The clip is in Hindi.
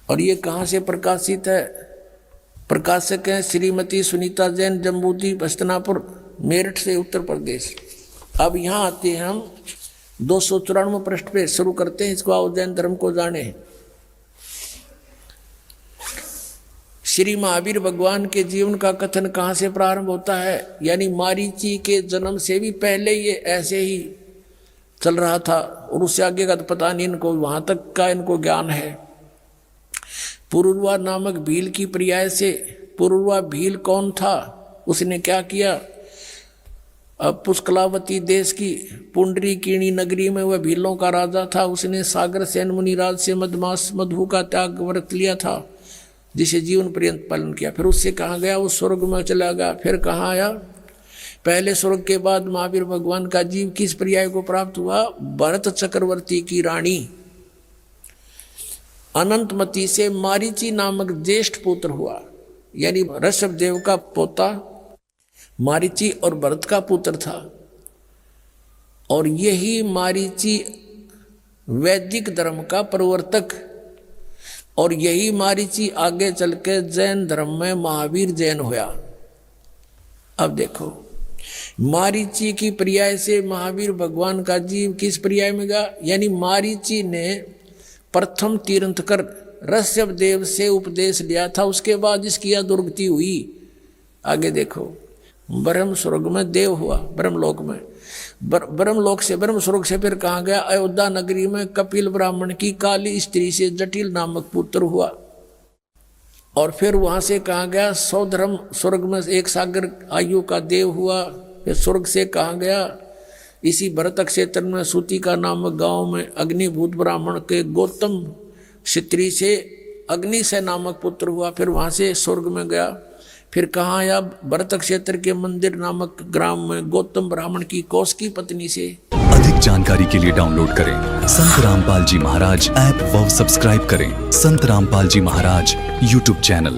और ये कहाँ से प्रकाशित है? प्रकाशक हैं श्रीमती सुनीता जैन, जम्बूद्वीप हस्तनापुर, मेरठ से, उत्तर प्रदेश। अब यहाँ आते हैं हम 294 पृष्ठ पे शुरू करते हैं इसको। आओ जैन धर्म को जाने। श्री महावीर भगवान के जीवन का कथन कहाँ से प्रारंभ होता है? यानी मारीची के जन्म से भी पहले ये ऐसे ही चल रहा था, और उससे आगे का तो पता नहीं इनको, वहां तक का इनको ज्ञान है। पुरुरवा नामक भील की पर्याय से, पुरुरवा भील कौन था? उसने क्या किया? अब पुष्कलावती देश की पुंडरीकीणी नगरी में वह भीलों का राजा था। उसने सागर सेन मुनिराज से मधमास मधु का त्याग व्रत लिया था, जिसे जीवन पर्यंत पालन किया। फिर उससे कहाँ गया? वो स्वर्ग में चला गया। फिर कहाँ आया? पहले स्वर्ग के बाद महावीर भगवान का जीव किस पर्याय को प्राप्त हुआ? भरत चक्रवर्ती की रानी अनंतमती से मारीची नामक ज्येष्ठ पुत्र हुआ। यानी ऋषभदेव का पोता मारीची और भरत का पुत्र था। और यही मारीची वैदिक धर्म का प्रवर्तक, और यही मारीची आगे चल के जैन धर्म में महावीर जैन हुआ। अब देखो, मारीची की पर्याय से महावीर भगवान का जीव किस पर्याय में गया? यानी मारीची ने प्रथम तीर्थंकर ऋषभदेव से उपदेश लिया था, उसके बाद इसकी दुर्गति हुई। आगे देखो, ब्रह्म स्वर्ग में देव हुआ, ब्रह्मलोक में, ब्रह्मलोक से ब्रह्म स्वर्ग से फिर कहाँ गया? अयोध्या नगरी में कपिल ब्राह्मण की काली स्त्री से जटिल नामक पुत्र हुआ। और फिर वहां से कहाँ गया? सौधर्म स्वर्ग में एक सागर आयु का देव हुआ। फिर स्वर्ग से कहाँ गया? इसी भरत क्षेत्र में सूतिका नामक गांव में अग्निभूत ब्राह्मण के गौतम क्षत्रिय से अग्निशय नामक पुत्र हुआ। फिर वहां से स्वर्ग में गया। फिर कहाँ आया? भरत क्षेत्र के मंदिर नामक ग्राम में गौतम ब्राह्मण की कौशिकी पत्नी से। अधिक जानकारी के लिए डाउनलोड करें संत रामपाल जी महाराज ऐप व सब्सक्राइब करें संत रामपाल जी महाराज यूट्यूब चैनल।